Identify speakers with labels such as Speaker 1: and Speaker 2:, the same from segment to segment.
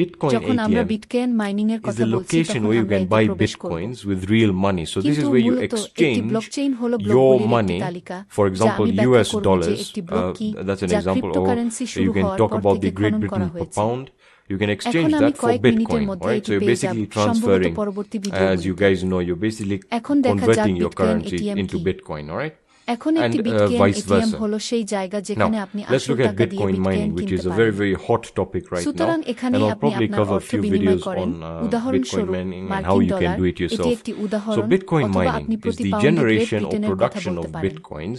Speaker 1: Bitcoin
Speaker 2: যখন আমরা
Speaker 1: ATM
Speaker 2: bitcoin mining এর
Speaker 1: is
Speaker 2: কথা
Speaker 1: the
Speaker 2: বলছি
Speaker 1: location
Speaker 2: তখন
Speaker 1: where you
Speaker 2: আমরা
Speaker 1: can
Speaker 2: এতে
Speaker 1: buy
Speaker 2: প্রবেশ করব।
Speaker 1: bitcoins with real money. So this
Speaker 2: কিন্তু
Speaker 1: is where you
Speaker 2: মূলত একটি
Speaker 1: exchange
Speaker 2: ব্লকচেইন হলো
Speaker 1: your
Speaker 2: ব্লকগুলির একটি
Speaker 1: money,
Speaker 2: তালিকা
Speaker 1: for
Speaker 2: যা
Speaker 1: example,
Speaker 2: আমি ব্যাখ্যা
Speaker 1: US
Speaker 2: করব যে
Speaker 1: dollars.
Speaker 2: একটি ব্লক কি
Speaker 1: That's an
Speaker 2: যা
Speaker 1: example. Or
Speaker 2: ক্রিপ্টোকারেন্সি শুরু
Speaker 1: you can
Speaker 2: হওয়ার
Speaker 1: talk
Speaker 2: পর
Speaker 1: about
Speaker 2: থেকে
Speaker 1: the Great
Speaker 2: খনন করা
Speaker 1: Britain per
Speaker 2: হয়েছে।
Speaker 1: pound. You can
Speaker 2: এখন
Speaker 1: exchange
Speaker 2: আমি
Speaker 1: that for
Speaker 2: কয়েক মিনিটের
Speaker 1: Bitcoin,
Speaker 2: মধ্যে
Speaker 1: right?
Speaker 2: এটি
Speaker 1: So you're
Speaker 2: পেয়ে যাব
Speaker 1: basically
Speaker 2: সম্ভবত
Speaker 1: transferring,
Speaker 2: পরবর্তী
Speaker 1: as you
Speaker 2: ভিডিওগুলিতে।
Speaker 1: guys know, you're basically
Speaker 2: এখন দেখা যাক
Speaker 1: converting your
Speaker 2: bitcoin
Speaker 1: currency
Speaker 2: ATM
Speaker 1: into
Speaker 2: কি।
Speaker 1: Bitcoin, all right?
Speaker 2: এখন
Speaker 1: And
Speaker 2: একটি বিটকয়েন
Speaker 1: vice
Speaker 2: এটিএম
Speaker 1: versa.
Speaker 2: হলো সেই জায়গা
Speaker 1: Now,
Speaker 2: যেখানে আপনি
Speaker 1: let's
Speaker 2: আসল
Speaker 1: look at
Speaker 2: টাকা দিয়ে
Speaker 1: Bitcoin
Speaker 2: বিটকয়েন
Speaker 1: mining, which
Speaker 2: কিনতে
Speaker 1: is a
Speaker 2: পারেন।
Speaker 1: very, very hot topic right
Speaker 2: সুতরাং
Speaker 1: now. And
Speaker 2: এখানেই
Speaker 1: I'll
Speaker 2: আপনি
Speaker 1: probably
Speaker 2: আপনার
Speaker 1: cover a
Speaker 2: অর্থ
Speaker 1: few
Speaker 2: বিনিময়
Speaker 1: videos
Speaker 2: করেন।
Speaker 1: on Bitcoin
Speaker 2: উদাহরণস্বরূপ
Speaker 1: mining and how
Speaker 2: মার্কিন
Speaker 1: you can
Speaker 2: dollar
Speaker 1: do it
Speaker 2: এটি
Speaker 1: yourself.
Speaker 2: একটি
Speaker 1: So
Speaker 2: উদাহরণ,
Speaker 1: Bitcoin
Speaker 2: অথবা আপনি
Speaker 1: mining is
Speaker 2: প্রতি
Speaker 1: the
Speaker 2: পাউন্ডে গ্রেট
Speaker 1: generation or
Speaker 2: ব্রিটেনের কথা
Speaker 1: production
Speaker 2: বলতে
Speaker 1: of
Speaker 2: পারেন।
Speaker 1: Bitcoins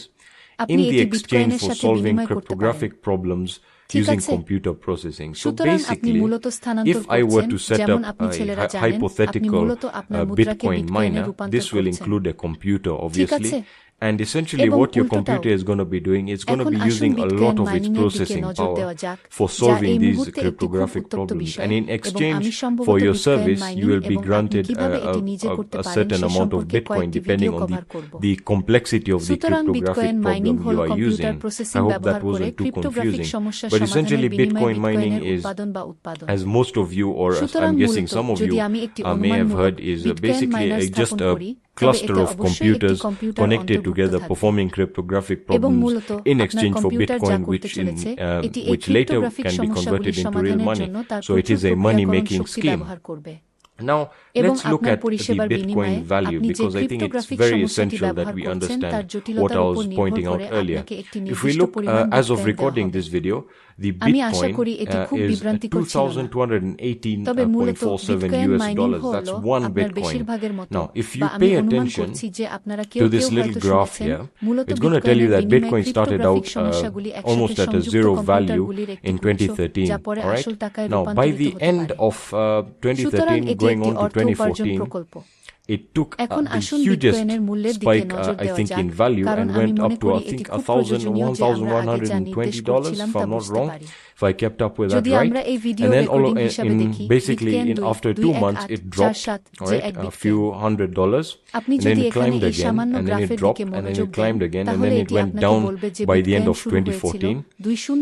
Speaker 2: আপনি
Speaker 1: in the
Speaker 2: এটি
Speaker 1: exchange
Speaker 2: বিটকয়েনের
Speaker 1: for
Speaker 2: সাথে
Speaker 1: solving
Speaker 2: বিনিময় করতে পারেন।
Speaker 1: cryptographic problems
Speaker 2: ঠিক
Speaker 1: using
Speaker 2: আছে?
Speaker 1: computer processing. So
Speaker 2: সুতরাং আপনি
Speaker 1: basically,
Speaker 2: মূলত স্থানান্তর
Speaker 1: if I were
Speaker 2: করছেন,
Speaker 1: to set
Speaker 2: যেমন
Speaker 1: up
Speaker 2: আপনি
Speaker 1: a
Speaker 2: ছেলেরা জানেন, আপনি
Speaker 1: hypothetical
Speaker 2: মূলত আপনার মুদ্রাকে
Speaker 1: Bitcoin
Speaker 2: বিটকয়েনে
Speaker 1: miner,
Speaker 2: রূপান্তর
Speaker 1: this will
Speaker 2: করছেন।
Speaker 1: include a computer,
Speaker 2: ঠিক
Speaker 1: obviously,
Speaker 2: আছে?
Speaker 1: And essentially
Speaker 2: এবং
Speaker 1: what your
Speaker 2: উল্টোটাও।
Speaker 1: computer is going to be doing, it's going to
Speaker 2: এখন
Speaker 1: be
Speaker 2: আসুন
Speaker 1: using a
Speaker 2: bitcoin
Speaker 1: lot of its
Speaker 2: mining এর দিকে
Speaker 1: processing
Speaker 2: নজর
Speaker 1: power
Speaker 2: দেওয়া যাক,
Speaker 1: for
Speaker 2: যা
Speaker 1: solving
Speaker 2: এই
Speaker 1: these
Speaker 2: মুহূর্তে একটি খুব
Speaker 1: cryptographic
Speaker 2: উত্তপ্ত
Speaker 1: problems.
Speaker 2: বিষয়,
Speaker 1: And in
Speaker 2: এবং
Speaker 1: exchange
Speaker 2: আমি
Speaker 1: for
Speaker 2: সম্ভবত
Speaker 1: your
Speaker 2: bitcoin
Speaker 1: service,
Speaker 2: mining
Speaker 1: you will be
Speaker 2: এবং আপনি
Speaker 1: granted
Speaker 2: কিভাবে এটি নিজে করতে
Speaker 1: a
Speaker 2: পারেন
Speaker 1: certain
Speaker 2: সে
Speaker 1: amount of
Speaker 2: সম্পর্কে
Speaker 1: Bitcoin
Speaker 2: কয়েকটি
Speaker 1: depending
Speaker 2: ভিডিও
Speaker 1: on
Speaker 2: কভার করব।
Speaker 1: the complexity of the
Speaker 2: সুতরাং
Speaker 1: cryptographic
Speaker 2: বিটকয়েন মাইনিং
Speaker 1: problem
Speaker 2: হল
Speaker 1: you are
Speaker 2: computer
Speaker 1: using.
Speaker 2: Processing
Speaker 1: I hope
Speaker 2: ব্যবহার
Speaker 1: that
Speaker 2: করে
Speaker 1: wasn't too
Speaker 2: ক্রিপ্টোগ্রাফিক
Speaker 1: confusing.
Speaker 2: সমস্যা
Speaker 1: But
Speaker 2: সমাধানের
Speaker 1: essentially
Speaker 2: বিনিময়ে
Speaker 1: Bitcoin mining
Speaker 2: বিটকয়েনের
Speaker 1: is,
Speaker 2: উৎপাদন বা উৎপাদন।
Speaker 1: as most of you, or as
Speaker 2: সুতরাং
Speaker 1: I'm guessing
Speaker 2: মূলত
Speaker 1: some of
Speaker 2: যদি
Speaker 1: you
Speaker 2: আমি একটি
Speaker 1: may have
Speaker 2: অনুমানমূলক
Speaker 1: heard, is
Speaker 2: bitcoin
Speaker 1: basically
Speaker 2: minor
Speaker 1: just
Speaker 2: স্থাপন
Speaker 1: a
Speaker 2: করি, তবে
Speaker 1: cluster
Speaker 2: এতে
Speaker 1: of
Speaker 2: অবশ্যই একটি
Speaker 1: computers
Speaker 2: কম্পিউটার
Speaker 1: connected
Speaker 2: অন্তর্ভুক্ত
Speaker 1: together
Speaker 2: থাকবে।
Speaker 1: performing cryptographic
Speaker 2: এবং
Speaker 1: problems
Speaker 2: মূলত
Speaker 1: in
Speaker 2: আপনার
Speaker 1: exchange for
Speaker 2: কম্পিউটার যা
Speaker 1: Bitcoin,
Speaker 2: করতে
Speaker 1: which
Speaker 2: চলেছে এটি এই
Speaker 1: which later
Speaker 2: cryptographic
Speaker 1: can be
Speaker 2: সমস্যাগুলি
Speaker 1: converted into real
Speaker 2: সমাধানের
Speaker 1: money.
Speaker 2: জন্য তার
Speaker 1: So it
Speaker 2: প্রচুর
Speaker 1: is a money
Speaker 2: প্রক্রিয়াকরণ
Speaker 1: making
Speaker 2: শক্তি
Speaker 1: scheme.
Speaker 2: ব্যবহার করবে।
Speaker 1: Now
Speaker 2: এবং
Speaker 1: let's look
Speaker 2: আপনার
Speaker 1: at the
Speaker 2: পরিষেবার
Speaker 1: Bitcoin
Speaker 2: বিনিময়ে
Speaker 1: value,
Speaker 2: আপনি যে
Speaker 1: because I think it's
Speaker 2: cryptographic
Speaker 1: very
Speaker 2: সমস্যাটি
Speaker 1: essential that
Speaker 2: ব্যবহার
Speaker 1: we
Speaker 2: করছেন তার
Speaker 1: understand what
Speaker 2: জটিলতার
Speaker 1: I
Speaker 2: উপর
Speaker 1: was
Speaker 2: নির্ভর
Speaker 1: pointing out
Speaker 2: করে
Speaker 1: earlier.
Speaker 2: আপনাকে একটি
Speaker 1: If we
Speaker 2: নির্দিষ্ট
Speaker 1: look
Speaker 2: পরিমাণ
Speaker 1: as of
Speaker 2: বিটকয়েন দেওয়া
Speaker 1: recording
Speaker 2: হবে।
Speaker 1: this video, the
Speaker 2: আমি আশা
Speaker 1: Bitcoin
Speaker 2: করি এটি খুব
Speaker 1: is at
Speaker 2: বিভ্রান্তিকর ছিল না। তবে মূলত
Speaker 1: 2,218.47
Speaker 2: বিটকয়েন
Speaker 1: US
Speaker 2: মাইনিং
Speaker 1: dollars.
Speaker 2: হল
Speaker 1: That's one
Speaker 2: আপনার
Speaker 1: Bitcoin.
Speaker 2: বেশিরভাগের মতো,
Speaker 1: Now, if
Speaker 2: বা
Speaker 1: you
Speaker 2: আমি
Speaker 1: pay
Speaker 2: অনুমান
Speaker 1: attention
Speaker 2: করছি যে আপনারা
Speaker 1: to
Speaker 2: কেউ
Speaker 1: this
Speaker 2: কেউ
Speaker 1: little
Speaker 2: হয়তো
Speaker 1: graph
Speaker 2: শুনেছেন,
Speaker 1: here,
Speaker 2: মূলত
Speaker 1: it's going to tell you
Speaker 2: বিটকয়েনের
Speaker 1: that
Speaker 2: বিনিময়ে
Speaker 1: Bitcoin started out
Speaker 2: ক্রিপ্টোগ্রাফিক সমস্যাগুলি
Speaker 1: almost
Speaker 2: একসাথে
Speaker 1: at a
Speaker 2: সংযুক্ত
Speaker 1: zero value
Speaker 2: কম্পিউটারগুলির একটি
Speaker 1: in
Speaker 2: গুচ্ছ,
Speaker 1: 2013,
Speaker 2: যা পরে
Speaker 1: all right?
Speaker 2: আসল টাকায়
Speaker 1: Now, by
Speaker 2: রূপান্তরিত
Speaker 1: the
Speaker 2: হতে
Speaker 1: end
Speaker 2: পারে।
Speaker 1: of
Speaker 2: সুতরাং
Speaker 1: 2013,
Speaker 2: এটি
Speaker 1: going
Speaker 2: একটি
Speaker 1: on to
Speaker 2: অর্থ উপার্জন
Speaker 1: 2014,
Speaker 2: প্রকল্প।
Speaker 1: it took
Speaker 2: এখন
Speaker 1: the
Speaker 2: আসুন
Speaker 1: hugest
Speaker 2: বিটকয়েনের মূল্যের দিকে
Speaker 1: spike,
Speaker 2: নজর
Speaker 1: I
Speaker 2: দেওয়া
Speaker 1: think,
Speaker 2: যাক,
Speaker 1: in value,
Speaker 2: কারণ
Speaker 1: and
Speaker 2: আমি
Speaker 1: went
Speaker 2: মনে
Speaker 1: up to,
Speaker 2: করি
Speaker 1: I
Speaker 2: এটি
Speaker 1: think,
Speaker 2: খুব প্রয়োজনীয় যে আমরা আগে যা নির্দেশ
Speaker 1: $1,120,
Speaker 2: করছিলাম
Speaker 1: if
Speaker 2: তা
Speaker 1: I'm not
Speaker 2: বুঝতে
Speaker 1: wrong,
Speaker 2: পারি।
Speaker 1: if I kept up with that
Speaker 2: যদি
Speaker 1: right.
Speaker 2: আমরা এই ভিডিও
Speaker 1: And then
Speaker 2: রেকর্ডিং হিসাবে দেখি,
Speaker 1: basically
Speaker 2: bitcoin
Speaker 1: after 2 months it dropped,
Speaker 2: 2,1,8,4,7
Speaker 1: all
Speaker 2: যে
Speaker 1: right,
Speaker 2: এক
Speaker 1: a
Speaker 2: বিটকয়েন।
Speaker 1: few $100,
Speaker 2: আপনি
Speaker 1: and then
Speaker 2: যদি
Speaker 1: it
Speaker 2: এখানে
Speaker 1: climbed
Speaker 2: এই
Speaker 1: again,
Speaker 2: সামান্য
Speaker 1: and then it
Speaker 2: গ্রাফের
Speaker 1: dropped,
Speaker 2: দিকে
Speaker 1: and then
Speaker 2: মনোযোগ
Speaker 1: it
Speaker 2: then,
Speaker 1: climbed again, and
Speaker 2: তাহলে
Speaker 1: then it
Speaker 2: এটি
Speaker 1: went
Speaker 2: আপনাকে
Speaker 1: down
Speaker 2: বলবে যে
Speaker 1: by the end
Speaker 2: bitcoin
Speaker 1: of
Speaker 2: শুরু হয়েছিল
Speaker 1: 2014,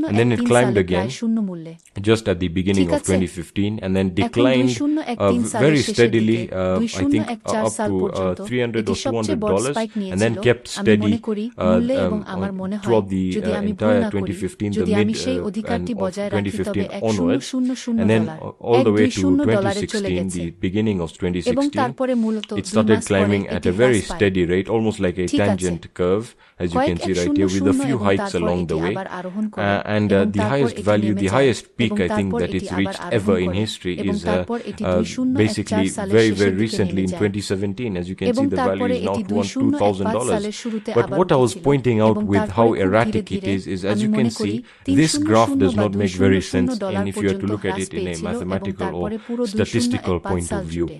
Speaker 1: and then it
Speaker 2: 2013
Speaker 1: climbed
Speaker 2: সালে
Speaker 1: again
Speaker 2: প্রায় শূন্য মূল্যে।
Speaker 1: just at the beginning
Speaker 2: ঠিক
Speaker 1: of
Speaker 2: আছে?
Speaker 1: 2015, and then
Speaker 2: এখন
Speaker 1: declined
Speaker 2: 2013 সালের
Speaker 1: very
Speaker 2: শেষের
Speaker 1: steadily,
Speaker 2: দিকে
Speaker 1: I think
Speaker 2: 2014
Speaker 1: up
Speaker 2: সাল
Speaker 1: to
Speaker 2: পর্যন্ত
Speaker 1: $300
Speaker 2: এটি
Speaker 1: or
Speaker 2: সবচেয়ে বড়
Speaker 1: $200,
Speaker 2: স্পাইক
Speaker 1: and then
Speaker 2: নিয়েছিল।
Speaker 1: kept
Speaker 2: আমি মনে
Speaker 1: steady
Speaker 2: করি মূল্যে, এবং আমার মনে হয়
Speaker 1: throughout the
Speaker 2: যদি আমি ভুল
Speaker 1: entire
Speaker 2: না করি,
Speaker 1: 2015, the
Speaker 2: যদি
Speaker 1: mid
Speaker 2: আমি সেই
Speaker 1: and
Speaker 2: অধিকারটি
Speaker 1: of
Speaker 2: বজায় রাখি, তবে
Speaker 1: 2015 onwards,
Speaker 2: $1,000
Speaker 1: and then all the way to
Speaker 2: $1,200 চলে
Speaker 1: 2016,
Speaker 2: গেছে।
Speaker 1: the beginning of
Speaker 2: এবং
Speaker 1: 2016,
Speaker 2: তারপরে মূলত
Speaker 1: it
Speaker 2: 2
Speaker 1: started
Speaker 2: মাস পরে
Speaker 1: climbing at
Speaker 2: এটি
Speaker 1: a very
Speaker 2: হ্রাস পায়।
Speaker 1: steady rate, almost like a
Speaker 2: ঠিক আছে।
Speaker 1: tangent curve, as you
Speaker 2: কয়েক
Speaker 1: can see
Speaker 2: এক
Speaker 1: right
Speaker 2: শূন্য
Speaker 1: here, with a
Speaker 2: শূন্য,
Speaker 1: few
Speaker 2: এবং
Speaker 1: hikes
Speaker 2: তারপর
Speaker 1: along
Speaker 2: এটি
Speaker 1: the way.
Speaker 2: আবার আরোহণ করে,
Speaker 1: And
Speaker 2: এবং
Speaker 1: the
Speaker 2: তারপর
Speaker 1: highest
Speaker 2: এটি
Speaker 1: value,
Speaker 2: নেমে
Speaker 1: the
Speaker 2: যায়,
Speaker 1: highest peak
Speaker 2: এবং
Speaker 1: I think
Speaker 2: তারপর
Speaker 1: that
Speaker 2: এটি
Speaker 1: it's
Speaker 2: আবার
Speaker 1: reached
Speaker 2: আরোহণ
Speaker 1: ever in
Speaker 2: করে,
Speaker 1: history
Speaker 2: এবং
Speaker 1: is
Speaker 2: তারপর এটি 2014
Speaker 1: basically
Speaker 2: সালের
Speaker 1: very,
Speaker 2: শেষের
Speaker 1: very
Speaker 2: দিকে
Speaker 1: recently
Speaker 2: নেমে
Speaker 1: in
Speaker 2: যায়,
Speaker 1: 2017. As you can
Speaker 2: এবং
Speaker 1: see, the
Speaker 2: তারপরে
Speaker 1: value is now
Speaker 2: এটি
Speaker 1: to $2,000.
Speaker 2: 2015 সালের শুরুতে
Speaker 1: But
Speaker 2: আবার
Speaker 1: what I was
Speaker 2: উঠেছিল,
Speaker 1: pointing out
Speaker 2: এবং
Speaker 1: with
Speaker 2: তারপরে
Speaker 1: how
Speaker 2: খুব ধীরে
Speaker 1: erratic it
Speaker 2: ধীরে
Speaker 1: is as
Speaker 2: আমি
Speaker 1: you
Speaker 2: মনে
Speaker 1: can
Speaker 2: করি
Speaker 1: see, this graph
Speaker 2: 300
Speaker 1: does
Speaker 2: বা
Speaker 1: not make very sense,
Speaker 2: $200
Speaker 1: and if you are to
Speaker 2: পর্যন্ত
Speaker 1: look at
Speaker 2: হ্রাস
Speaker 1: it in a
Speaker 2: পেয়েছিল, এবং
Speaker 1: mathematical or
Speaker 2: তারপরে পুরো
Speaker 1: statistical
Speaker 2: 2015
Speaker 1: point of
Speaker 2: সাল
Speaker 1: view.
Speaker 2: জুড়ে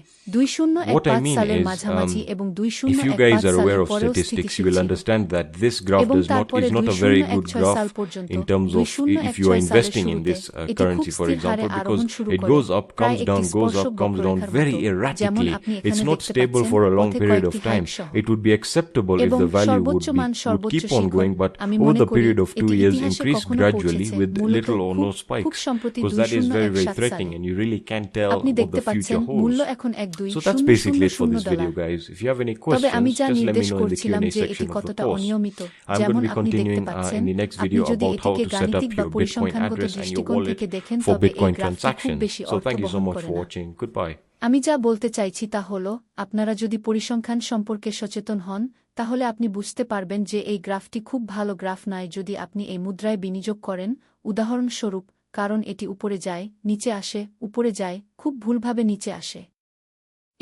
Speaker 1: What I
Speaker 2: 2015
Speaker 1: mean
Speaker 2: সালের
Speaker 1: is,
Speaker 2: মাঝামাঝি এবং
Speaker 1: if you guys
Speaker 2: 2015
Speaker 1: are aware
Speaker 2: সালের
Speaker 1: of
Speaker 2: পরেও
Speaker 1: statistics, you
Speaker 2: স্থিতিশীল
Speaker 1: will
Speaker 2: ছিল,
Speaker 1: understand that this graph
Speaker 2: এবং তারপরে
Speaker 1: is not a very good
Speaker 2: 2016
Speaker 1: graph
Speaker 2: সাল পর্যন্ত
Speaker 1: in terms of if you are
Speaker 2: 2016 সালের
Speaker 1: investing in
Speaker 2: শুরুতে
Speaker 1: this
Speaker 2: এটি খুব
Speaker 1: currency, for
Speaker 2: স্থির হারে
Speaker 1: example, because
Speaker 2: আরোহণ শুরু
Speaker 1: it
Speaker 2: করে,
Speaker 1: goes up,
Speaker 2: প্রায়
Speaker 1: comes
Speaker 2: একটি
Speaker 1: down, goes
Speaker 2: স্পর্শক
Speaker 1: up, comes down
Speaker 2: বক্ররেখার
Speaker 1: very
Speaker 2: মতো, যেমন
Speaker 1: erratically.
Speaker 2: আপনি
Speaker 1: It's
Speaker 2: এখানে
Speaker 1: not
Speaker 2: দেখতে
Speaker 1: stable
Speaker 2: পাচ্ছেন,
Speaker 1: for a long
Speaker 2: পথে
Speaker 1: period
Speaker 2: কয়েকটি
Speaker 1: of time.
Speaker 2: হাইক সহ।
Speaker 1: It would be acceptable if
Speaker 2: এবং
Speaker 1: the value
Speaker 2: সর্বোচ্চ মান
Speaker 1: would
Speaker 2: সর্বোচ্চ
Speaker 1: keep on
Speaker 2: Shikhar,
Speaker 1: going, but
Speaker 2: আমি
Speaker 1: over
Speaker 2: মনে
Speaker 1: the
Speaker 2: করি
Speaker 1: period of
Speaker 2: এটি
Speaker 1: 2 years
Speaker 2: ইতিহাসে
Speaker 1: increased
Speaker 2: কখনো
Speaker 1: gradually
Speaker 2: পৌঁছেছে,
Speaker 1: with
Speaker 2: মূলত
Speaker 1: little or no
Speaker 2: খুব
Speaker 1: spikes,
Speaker 2: সম্প্রতি
Speaker 1: because that is very, very
Speaker 2: 2017
Speaker 1: threatening,
Speaker 2: সালে।
Speaker 1: and you really can't tell
Speaker 2: আপনি
Speaker 1: what
Speaker 2: দেখতে
Speaker 1: the
Speaker 2: পাচ্ছেন
Speaker 1: future
Speaker 2: মূল্য
Speaker 1: holds.
Speaker 2: এখন
Speaker 1: So that's basically it for this video,
Speaker 2: $2,000।
Speaker 1: guys. If you have any
Speaker 2: তবে আমি
Speaker 1: questions,
Speaker 2: যা
Speaker 1: just let me
Speaker 2: নির্দেশ
Speaker 1: know in the
Speaker 2: করছিলাম
Speaker 1: Q&A
Speaker 2: যে এটি
Speaker 1: section of the
Speaker 2: কতটা
Speaker 1: course.
Speaker 2: অনিয়মিত,
Speaker 1: I'm going
Speaker 2: যেমন
Speaker 1: to be
Speaker 2: আপনি দেখতে
Speaker 1: continuing
Speaker 2: পাচ্ছেন,
Speaker 1: in the next
Speaker 2: আপনি
Speaker 1: video
Speaker 2: যদি
Speaker 1: about how
Speaker 2: এটিকে
Speaker 1: to set
Speaker 2: গাণিতিক
Speaker 1: up
Speaker 2: বা
Speaker 1: your Bitcoin
Speaker 2: পরিসংখ্যানগত
Speaker 1: address and your
Speaker 2: দৃষ্টিকোণ
Speaker 1: wallet
Speaker 2: থেকে দেখেন,
Speaker 1: for
Speaker 2: তবে এই
Speaker 1: Bitcoin
Speaker 2: গ্রাফটি খুব
Speaker 1: transaction.
Speaker 2: বেশি
Speaker 1: So
Speaker 2: অর্থ
Speaker 1: thank you so
Speaker 2: বহন
Speaker 1: much
Speaker 2: করে
Speaker 1: for
Speaker 2: না।
Speaker 1: watching. Goodbye.
Speaker 2: আমি যা বলতে চাইছি তা হল, আপনারা যদি পরিসংখ্যান সম্পর্কে সচেতন হন, তাহলে আপনি বুঝতে পারবেন যে এই গ্রাফটি খুব ভালো গ্রাফ নয় যদি আপনি এই মুদ্রায় বিনিয়োগ করেন, উদাহরণস্বরূপ, কারণ এটি উপরে যায়, নিচে আসে, উপরে যায়, খুব ভুলভাবে নিচে আসে।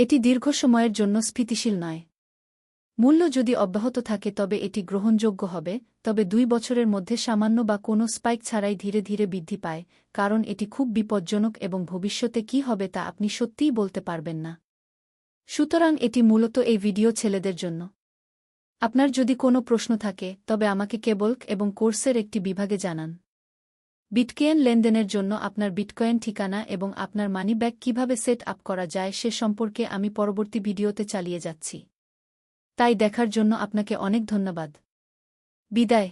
Speaker 2: এটি দীর্ঘ সময়ের জন্য স্থিতিশীল নয়। মূল্য যদি অব্যাহত থাকে তবে এটি গ্রহণযোগ্য হবে, তবে 2 বছরের মধ্যে সামান্য বা কোনো স্পাইক ছাড়াই ধীরে ধীরে বৃদ্ধি পায়, কারণ এটি খুব বিপজ্জনক এবং ভবিষ্যতে কী হবে তা আপনি সত্যিই বলতে পারবেন না। সুতরাং এটি মূলত এই ভিডিও ছেলেদের জন্য। আপনার যদি কোনো প্রশ্ন থাকে, তবে আমাকে কেবল এবং কোর্সের একটি বিভাগে জানান। বিটকয়েন লেনদেনের জন্য আপনার বিটকয়েন ঠিকানা এবং আপনার মানি ব্যাগ কীভাবে সেট আপ করা যায় সে সম্পর্কে আমি পরবর্তী ভিডিওতে চালিয়ে যাচ্ছি। তাই দেখার জন্য আপনাকে অনেক ধন্যবাদ। বিদায়।